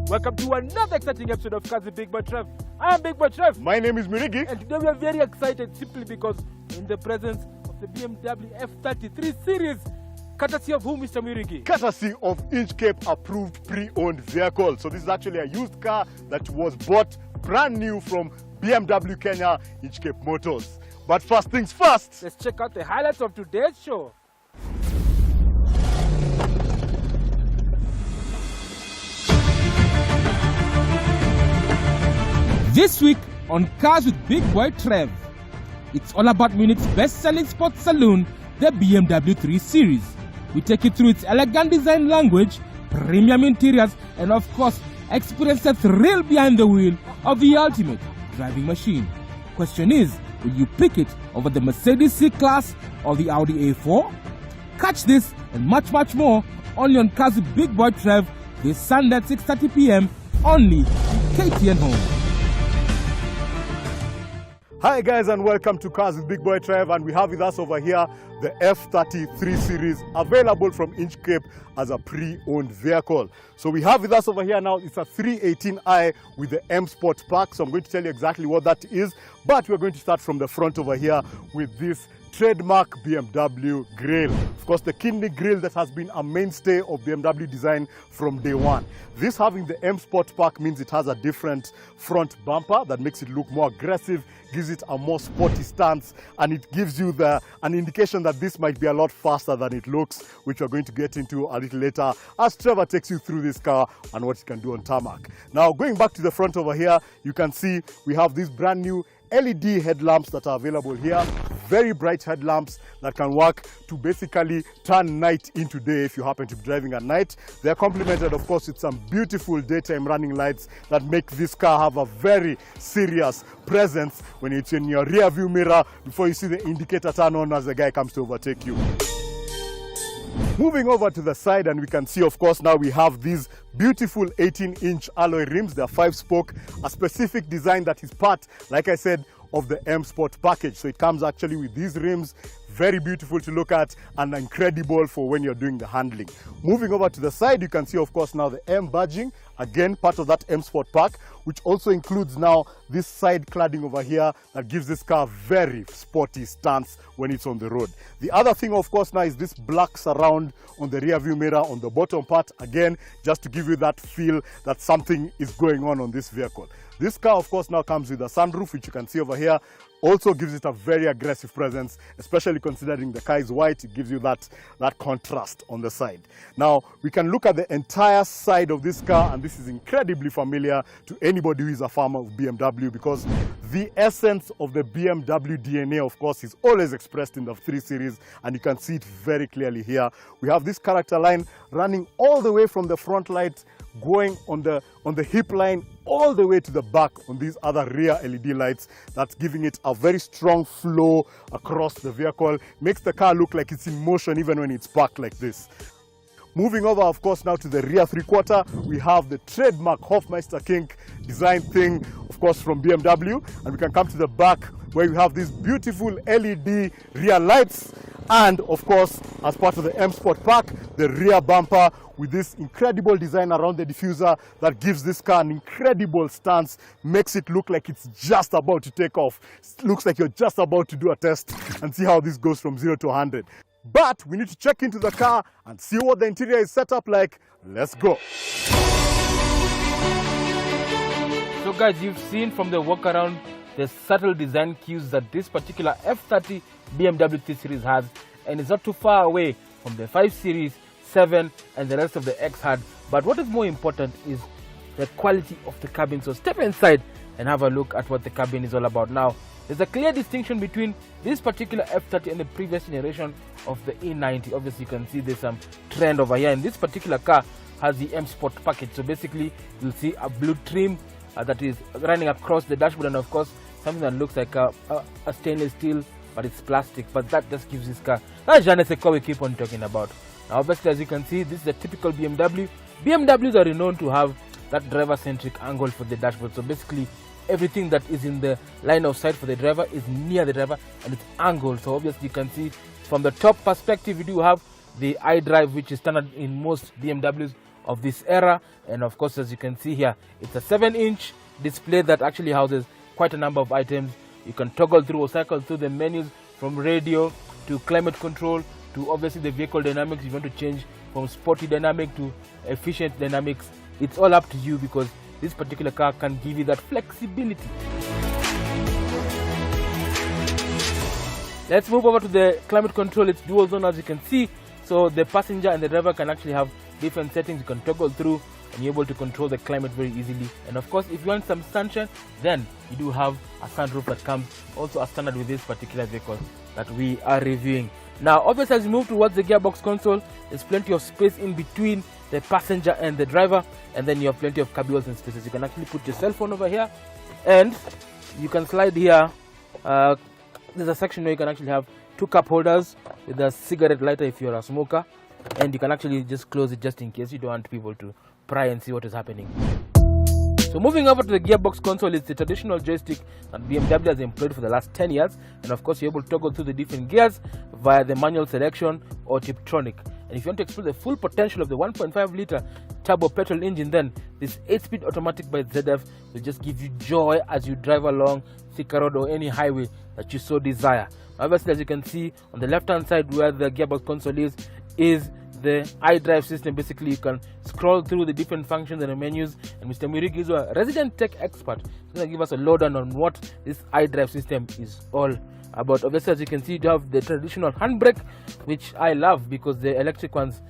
Welcome to another exciting episode of Kazi Big Boy Trev. I'm Big Boy Trev. My name is Mirigi. And today we are very excited simply because we're in the presence of the BMW F30 Series. Courtesy of who, Mr. Mirigi? Courtesy of Inchcape approved pre-owned vehicle. So this is actually a used car that was bought brand new from BMW Kenya, Inchcape Motors. But first things first. Let's check out the highlights of today's show. This week on Cars with Big Boy Trev, it's all about Munich's best-selling sports saloon, the BMW 3 Series. We take you through its elegant design language, premium interiors, and of course, experience the thrill behind the wheel of the ultimate driving machine. Question is, will you pick it over the Mercedes C-Class or the Audi A4? Catch this and much more only on Cars with Big Boy Trev this Sunday at 6:30 p.m. only KTN Home. Hi guys, and welcome to Cars with Big Boy Trev, and we have with us over here the F30 Series, available from Inchcape as a pre-owned vehicle. So we have with us over here now, it's a 318i with the M Sport Pack. So I'm going to tell you exactly what that is, but we're going to start from the front over here with this trademark BMW grille. Of course, the kidney grille that has been a mainstay of BMW design from day one. This having the M Sport Pack means it has a different front bumper that makes it look more aggressive, gives it a more sporty stance, and it gives you an indication that this might be a lot faster than it looks, which we're going to get into a little later as Trevor takes you through this car and what it can do on tarmac. Now, going back to the front over here, you can see we have these brand new LED headlamps that are available here. Very bright headlamps that can work to basically turn night into day if you happen to be driving at night. They're complemented, of course, with some beautiful daytime running lights that make this car have a very serious presence when it's in your rear view mirror before you see the indicator turn on as the guy comes to overtake you. Moving over to the side, and we can see, of course, now we have these beautiful 18-inch alloy rims. They're 5-spoke, a specific design that is part, like I said, of the M Sport package. So it comes actually with these rims, very beautiful to look at and incredible for when you're doing the handling. Moving over to the side, you can see, of course, now the M badging, again part of that M Sport pack, which also includes now this side cladding over here that gives this car a very sporty stance when it's on the road. The other thing, of course, now is this black surround on the rear view mirror on the bottom part, again just to give you that feel that something is going on this vehicle. This car, of course, now comes with a sunroof, which you can see over here. Also gives it a very aggressive presence, especially considering the car is white. It gives you that contrast on the side. Now, we can look at the entire side of this car, and this is incredibly familiar to anybody who is a fan of BMW, because the essence of the BMW DNA, of course, is always expressed in the 3 Series, and you can see it very clearly here. We have this character line running all the way from the front light, going on the hip line all the way to the back on these other rear LED lights. That's giving it a very strong flow across the vehicle. Makes the car look like it's in motion even when it's parked like this. Moving over, of course, now to the rear 3/4, we have the trademark Hofmeister King design thing, of course, from BMW. And we can come to the back where we have these beautiful LED rear lights. And, of course, as part of the M Sport pack, the rear bumper with this incredible design around the diffuser that gives this car an incredible stance, makes it look like it's just about to take off. It looks like you're just about to do a test and see how this goes from 0 to 100. But we need to check into the car and see what the interior is set up like. Let's go. So guys, you've seen from the walk around the subtle design cues that this particular F30 BMW 3 Series has, and it's not too far away from the 5 Series, 7 and the rest of the X had. But what is more important is the quality of the cabin. So step inside and have a look at what the cabin is all about. Now, there's a clear distinction between this particular F30 and the previous generation of the E90. Obviously, you can see there's some trend over here, and this particular car has the M Sport package. So basically, you'll see a blue trim that is running across the dashboard, and of course, something that looks like a stainless steel, but it's plastic. But that just gives this car that je ne sais quoi we keep on talking about. Now, obviously, as you can see, this is a typical BMW. BMWs are renowned to have that driver-centric angle for the dashboard. So basically, everything that is in the line of sight for the driver is near the driver and it's angled. So obviously, you can see from the top perspective, we do have the iDrive, which is standard in most BMWs of this era. And of course, as you can see here, it's a 7-inch display that actually houses quite a number of items. You can toggle through or cycle through the menus, from radio to climate control to obviously the vehicle dynamics. If you want to change from sporty dynamic to efficient dynamics, it's all up to you, because this particular car can give you that flexibility. Let's move over to the climate control. It's dual zone, as you can see, so the passenger and the driver can actually have different settings. You can toggle through and you're able to control the climate very easily. And of course, if you want some sunshine, then you do have a sunroof that comes also as standard with this particular vehicle that we are reviewing. Now obviously, as you move towards the gearbox console, there's plenty of space in between the passenger and the driver, and then you have plenty of cubbyholes and spaces. You can actually put your cell phone over here, and you can slide here. There's a section where you can actually have 2 cup holders with a cigarette lighter if you're a smoker, and you can actually just close it just in case you don't want people to pry and see what is happening. So moving over to the gearbox console, it's the traditional joystick that BMW has employed for the last 10 years, and of course you're able to toggle through the different gears via the manual selection or Tiptronic. And if you want to explore the full potential of the 1.5 litre turbo petrol engine, then this 8-speed automatic by ZF will just give you joy as you drive along Thika Road or any highway that you so desire. Obviously, as you can see on the left hand side where the gearbox console is the iDrive system. Basically, you can scroll through the different functions and the menus, and Mr. Murigi is a resident tech expert. He's going to give us a lowdown on what this iDrive system is all about. Obviously, as you can see, you have the traditional handbrake, which I love because the electric ones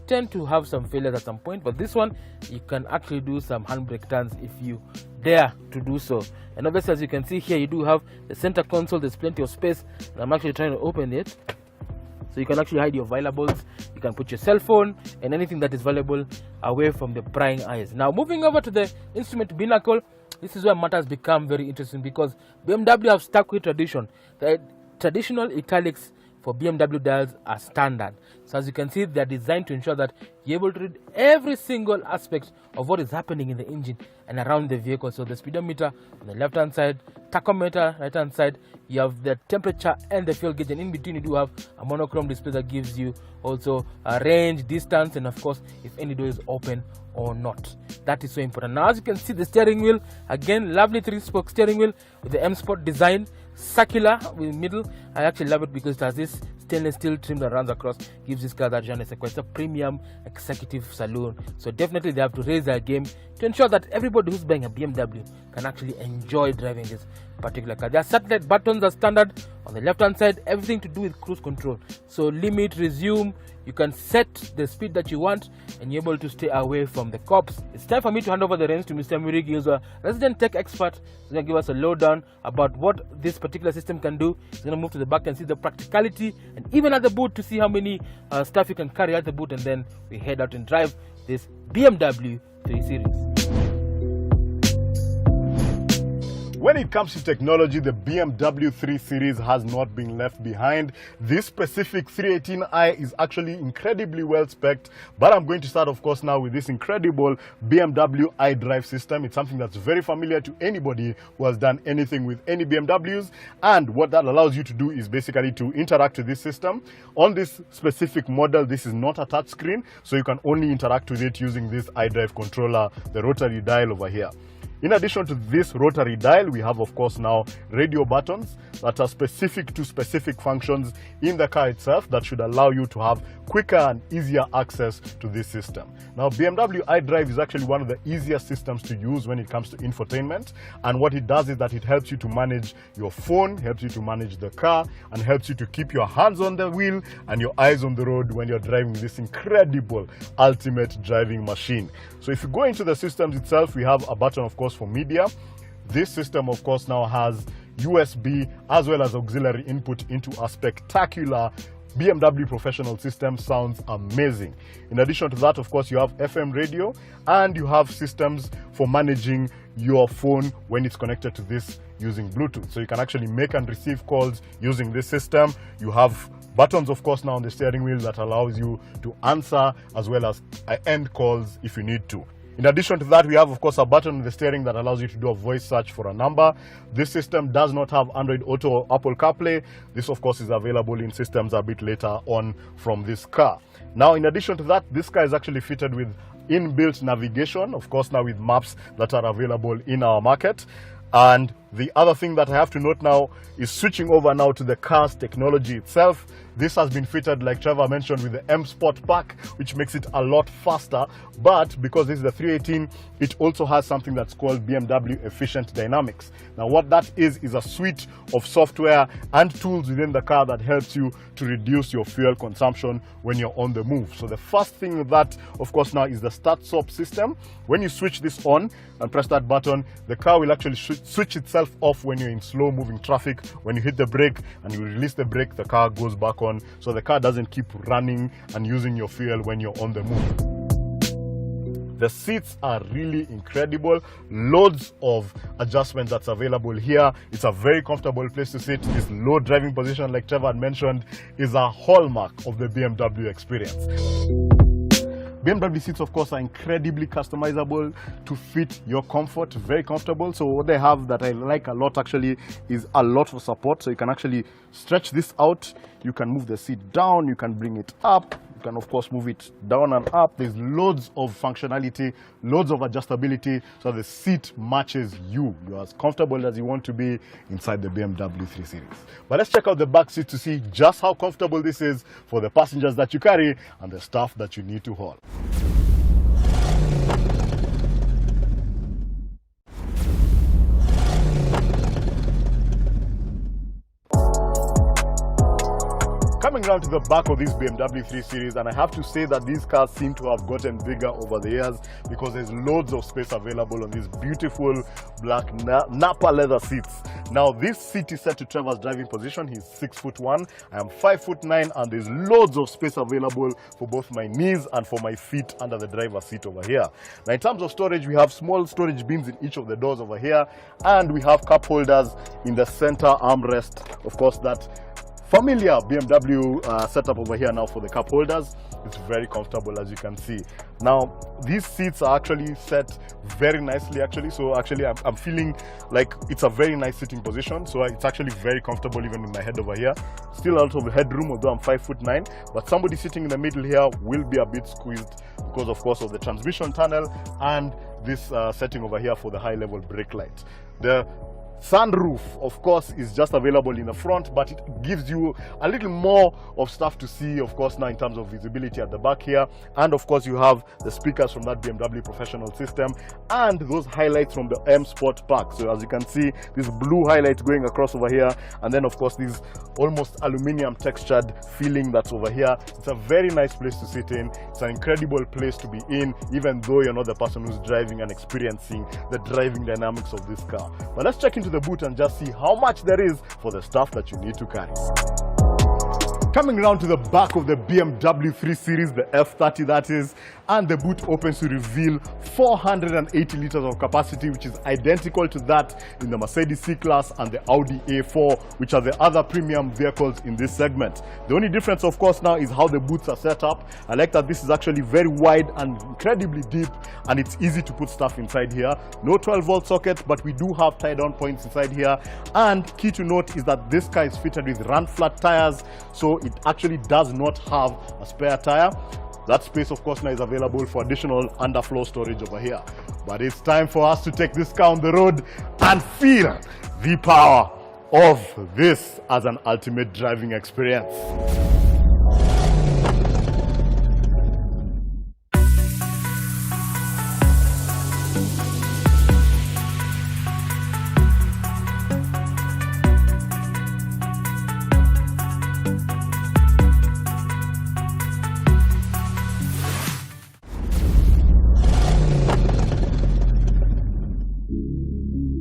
tend to have some failures at some point, but this one you can actually do some handbrake turns if you dare to do so. And obviously, as you can see here, you do have the center console. There's plenty of space, and I'm actually trying to open it. So you can actually hide your valuables, you can put your cell phone and anything that is valuable away from the prying eyes. Now moving over to the instrument binnacle, this is where matters become very interesting, because BMW have stuck with tradition. The traditional italics for BMW dials are standard. So as you can see, they are designed to ensure that you're able to read every single aspect of what is happening in the engine and around the vehicle. So the speedometer on the left hand side, tachometer right hand side, you have the temperature and the fuel gauge, and in between you do have a monochrome display that gives you also a range, distance, and of course if any door is open or not. That is so important. Now as you can see, the steering wheel, again lovely 3-spoke steering wheel with the M Sport design, circular with middle. I actually love it because it has this stainless steel trim that runs across, gives this car that genre. It's a premium executive saloon, so definitely they have to raise their game to ensure that everybody who's buying a BMW can actually enjoy driving this particular car. Their satellite buttons are standard on the left hand side, everything to do with cruise control. So limit, resume, you can set the speed that you want, and you're able to stay away from the cops. It's time for me to hand over the reins to Mr. Murigi, who's a resident tech expert. He's going to give us a lowdown about what this particular system can do. He's going to move to the back and see the practicality, and even at the boot to see how many stuff you can carry at the boot, and then we head out and drive this BMW 3 Series. When it comes to technology, the BMW 3 Series has not been left behind. This specific 318i is actually incredibly well spec'd, but I'm going to start, of course, now with this incredible BMW iDrive system. It's something that's very familiar to anybody who has done anything with any BMWs, and what that allows you to do is basically to interact with this system. On this specific model, this is not a touch screen, so you can only interact with it using this iDrive controller, the rotary dial over here. In addition to this rotary dial, we have, of course, now radio buttons that are specific to specific functions in the car itself that should allow you to have quicker and easier access to this system. Now, BMW iDrive is actually one of the easiest systems to use when it comes to infotainment, and what it does is that it helps you to manage your phone, helps you to manage the car, and helps you to keep your hands on the wheel and your eyes on the road when you're driving this incredible ultimate driving machine. So if you go into the systems itself, we have a button, of course, for media. This system, of course, now has USB as well as auxiliary input into a spectacular BMW professional system. Sounds amazing. In addition to that, of course, you have FM radio, and you have systems for managing your phone when it's connected to this using Bluetooth. So you can actually make and receive calls using this system. You have buttons, of course, now on the steering wheel that allows you to answer as well as end calls if you need to. In addition to that, we have, of course, a button on the steering that allows you to do a voice search for a number. This system does not have Android Auto or Apple CarPlay. This, of course, is available in systems a bit later on from this car. Now, in addition to that, this car is actually fitted with inbuilt navigation, of course now with maps that are available in our market. And the other thing that I have to note now is switching over now to the car's technology itself. This has been fitted, like Trevor mentioned, with the M Sport pack, which makes it a lot faster. But because this is the 318, it also has something that's called BMW Efficient Dynamics. Now what that is a suite of software and tools within the car that helps you to reduce your fuel consumption when you're on the move. So the first thing with that, of course, now is the start-stop system. When you switch this on and press that button, the car will actually switch itself off when you're in slow-moving traffic. When you hit the brake and you release the brake, the car goes back on, so the car doesn't keep running and using your fuel when you're on the move. The seats are really incredible. Loads of adjustments that's available here. It's a very comfortable place to sit. This low driving position, like Trevor had mentioned, is a hallmark of the BMW experience. BMW seats, of course, are incredibly customizable to fit your comfort, very comfortable. So what they have that I like a lot actually is a lot of support. So you can actually stretch this out, you can move the seat down, you can bring it up, you can of course move it down and up. There's loads of functionality, loads of adjustability, so the seat matches you. You're as comfortable as you want to be inside the BMW 3 Series. But let's check out the back seat to see just how comfortable this is for the passengers that you carry and the stuff that you need to haul. Coming around to the back of this BMW 3 Series, and I have to say that these cars seem to have gotten bigger over the years because there's loads of space available on these beautiful black Napa leather seats. Now this seat is set to Trevor's driving position. He's 6'1", I am 5'9", and there's loads of space available for both my knees and for my feet under the driver's seat over here. Now in terms of storage, we have small storage bins in each of the doors over here, and we have cup holders in the center armrest. Of course, that familiar BMW setup over here now for the cup holders. It's very comfortable, as you can see. Now these seats are actually set very nicely actually, so actually I'm feeling like it's a very nice sitting position, so it's actually very comfortable even with my head over here. Still out of the headroom, although I'm 5'9", but somebody sitting in the middle here will be a bit squeezed because of course of the transmission tunnel and this setting over here for the high level brake light. The sunroof, of course, is just available in the front, but it gives you a little more of stuff to see, of course, now in terms of visibility at the back here. And of course, you have the speakers from that BMW professional system and those highlights from the M Sport pack. So as you can see, this blue highlight going across over here, and then of course these almost aluminium textured feeling that's over here. It's a very nice place to sit in. It's an incredible place to be in, even though you're not the person who's driving and experiencing the driving dynamics of this car. But let's check into the boot and just see how much there is for the stuff that you need to carry. Coming around to the back of the BMW 3 Series, the F30 that is, and the boot opens to reveal 480 liters of capacity, which is identical to that in the Mercedes C-Class and the Audi A4, which are the other premium vehicles in this segment. The only difference, of course, now is how the boots are set up. I like that this is actually very wide and incredibly deep, and it's easy to put stuff inside here. No 12-volt socket, but we do have tie-down points inside here. And key to note is that this car is fitted with run-flat tires, so it actually does not have a spare tire. That space, of course, now is available for additional underfloor storage over here. But it's time for us to take this car on the road and feel the power of this as an ultimate driving experience.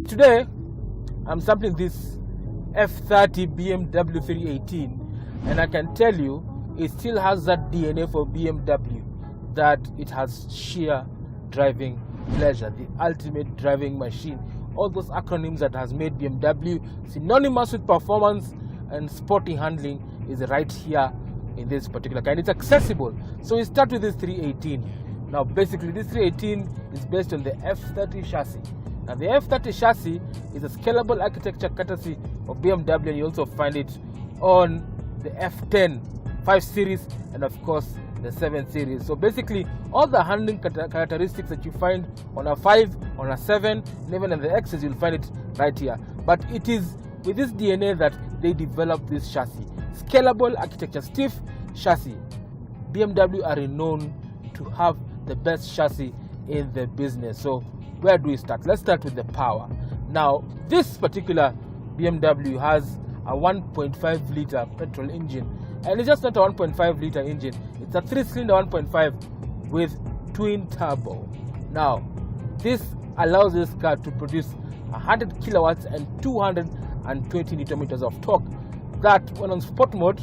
Today, I'm sampling this F30 BMW 318, and I can tell you it still has that DNA for BMW, that it has sheer driving pleasure, the ultimate driving machine. All those acronyms that has made BMW synonymous with performance and sporty handling is right here in this particular car, and it's accessible. So we start with this 318. Now basically this 318 is based on the F30 chassis. Now the F30 chassis is a scalable architecture courtesy of BMW, and you also find it on the F10 5 Series and of course the 7 Series. So basically, all the handling characteristics that you find on a 5, on a 7, and even on the X's, you'll find it right here. But it is with this DNA that they developed this chassis. Scalable architecture, stiff chassis. BMW are renowned to have the best chassis in the business. So where do we start? Let's start with the power. Now, this particular BMW has a 1.5 liter petrol engine, and it's just not a 1.5 liter engine, it's a 3-cylinder 1.5 with twin turbo. Now, this allows this car to produce 100 kilowatts and 220 newton meters of torque, that when on sport mode,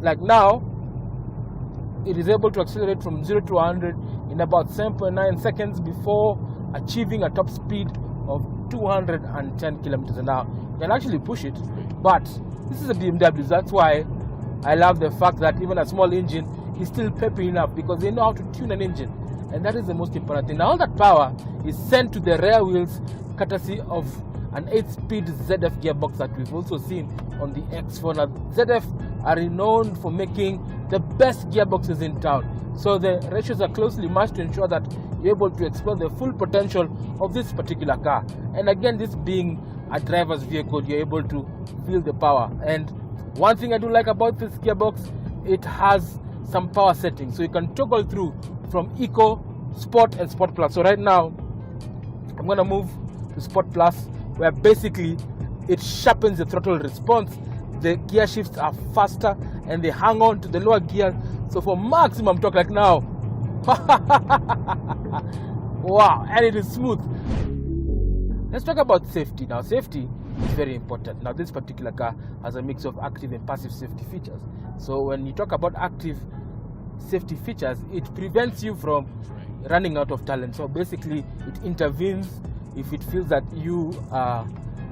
like now, it is able to accelerate from 0 to 100 in about 7.9 seconds before achieving a top speed of 210 kilometers an hour. You can actually push it, but this is a BMW. That's why I love the fact that even a small engine is still peppy enough, because they know how to tune an engine, and that is the most important thing. Now, all that power is sent to the rear wheels courtesy of an 8-speed ZF gearbox that we've also seen on the X4. Now, ZF are renowned for making the best gearboxes in town, so the ratios are closely matched to ensure that you're able to explore the full potential of this particular car. And again, this being a driver's vehicle, you're able to feel the power. And one thing I do like about this gearbox, it has some power settings, so you can toggle through from Eco, Sport, and Sport Plus. So right now, I'm gonna move to Sport Plus, where basically it sharpens the throttle response. The gear shifts are faster and they hang on to the lower gear. So for maximum torque, like now, wow, and it is smooth. Let's talk about safety now. Safety is very important. Now, this particular car has a mix of active and passive safety features. So when you talk about active safety features, it prevents you from running out of talent. So basically, it intervenes if it feels that you are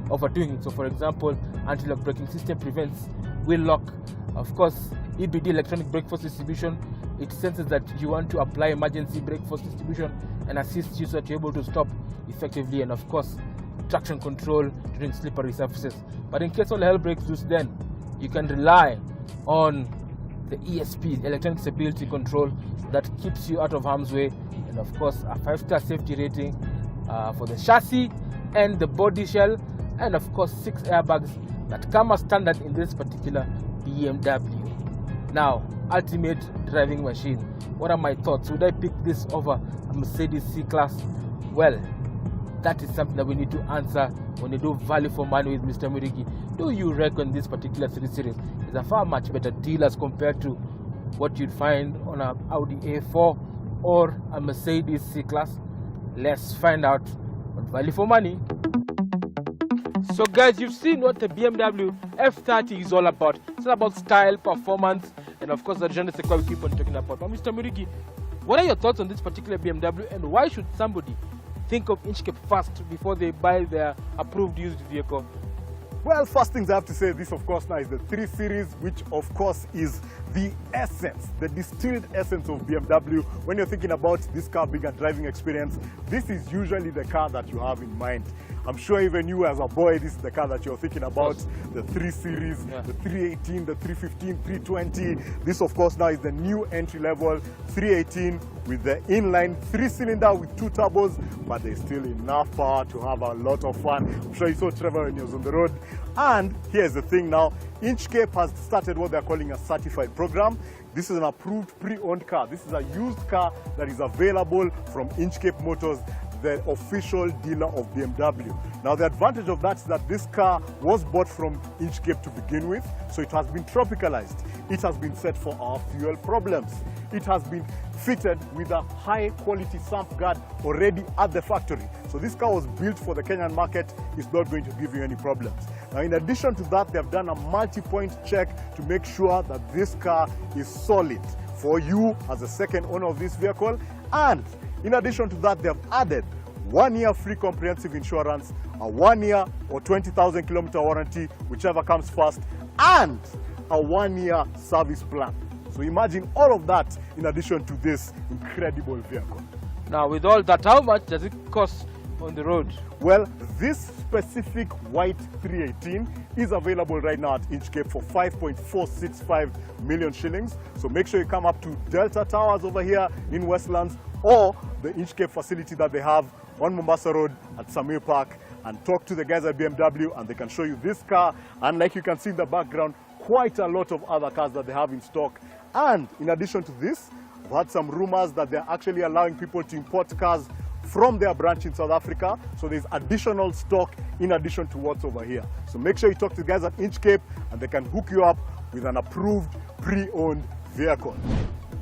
overdoing it. So for example, anti-lock braking system prevents wheel lock. Of course, EBD, electronic brake force distribution, it senses that you want to apply emergency brake force distribution and assists you so that you're able to stop effectively. And of course, traction control during slippery surfaces. But in case all hell breaks loose, then you can rely on the ESP, electronic stability control, that keeps you out of harm's way. And of course, a 5-star safety rating for the chassis and the body shell, and of course 6 airbags that come as standard in this particular BMW. Now, ultimate driving machine. What are my thoughts? Would I pick this over a Mercedes C-Class? Well, that is something that we need to answer when you do value for money with Mr. Murigi. Do you reckon this particular 3 Series is a far much better deal as compared to what you'd find on an Audi A4 or a Mercedes C-Class? Let's find out on value for money. So guys, you've seen what the BMW F30 is all about. It's all about style, performance, and of course the genre we keep on talking about. But Mr. Murigi, what are your thoughts on this particular BMW, and why should somebody think of Inchcape first before they buy their approved used vehicle? Well, first things I have to say, this of course now is the 3 Series, which of course is the essence, the distilled essence of BMW. When you're thinking about this car being a driving experience, this is usually the car that you have in mind. I'm sure even you as a boy, this is the car that you're thinking about, the 3 Series, the 318, the 315, 320. This of course now is the new entry-level 318 with the inline 3-cylinder with 2 turbos, but there's still enough power to have a lot of fun. I'm sure you saw Trevor when he was on the road. And here's the thing now, Inchcape has started what they're calling a certified program. This is an approved pre-owned car. This is a used car that is available from Inchcape Motors, the official dealer of BMW. Now the advantage of that is that this car was bought from Inchcape to begin with, so it has been tropicalized. It has been set for our fuel problems. It has been fitted with a high quality sump guard already at the factory. So this car was built for the Kenyan market. It's not going to give you any problems. Now in addition to that, they have done a multi-point check to make sure that this car is solid for you as a second owner of this vehicle. And in addition to that, they have added 1 year free comprehensive insurance, a 1 year or 20,000 kilometer warranty, whichever comes first, and a 1 year service plan. So imagine all of that in addition to this incredible vehicle. Now with all that, how much does it cost on the road? Well, this specific white 318 is available right now at Inchcape for 5.465 million shillings. So make sure you come up to Delta Towers over here in Westlands, or the Inchcape facility that they have on Mombasa Road at Samir Park, and talk to the guys at BMW, and they can show you this car. And like you can see in the background, quite a lot of other cars that they have in stock. And in addition to this, I've had some rumors that they're actually allowing people to import cars from their branch in South Africa. So there's additional stock in addition to what's over here. So make sure you talk to the guys at Inchcape, and they can hook you up with an approved pre-owned vehicle.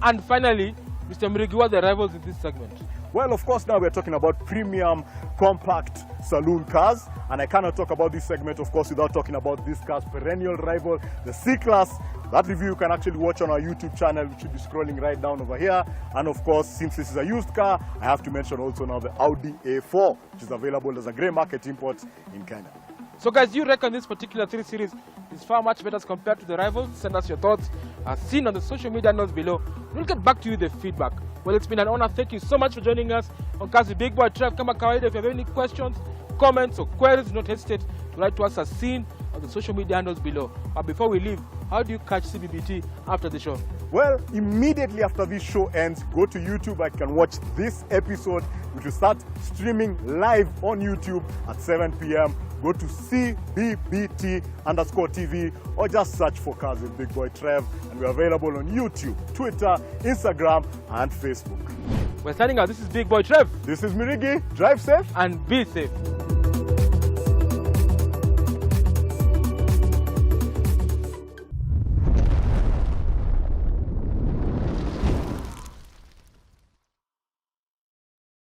And finally, Mr. Murigi, what are the rivals in this segment? Well, of course, now we're talking about premium, compact saloon cars. And I cannot talk about this segment, of course, without talking about this car's perennial rival, the C-Class. That review you can actually watch on our YouTube channel, which should be scrolling right down over here. And of course, since this is a used car, I have to mention also now the Audi A4, which is available as a grey market import in Kenya. So guys, you reckon this particular 3 Series is far much better as compared to the rivals? Send us your thoughts as seen on the social media notes below. We'll get back to you with the feedback. Well, it's been an honor. Thank you so much for joining us on Kazi Big Boy Trev. Kama kawaida, if you have any questions, comments or queries, do not hesitate to write to us as seen on the social media handles below. But before we leave, how do you catch CBBT after the show? Well, immediately after this show ends, go to YouTube. I can watch this episode, which will start streaming live on YouTube at 7 p.m. Go to CBBT_TV, or just search for Cars with Big Boy Trev, and we're available on YouTube, Twitter, Instagram, and Facebook. We're signing out. This is Big Boy Trev. This is Mirigi. Drive safe and be safe.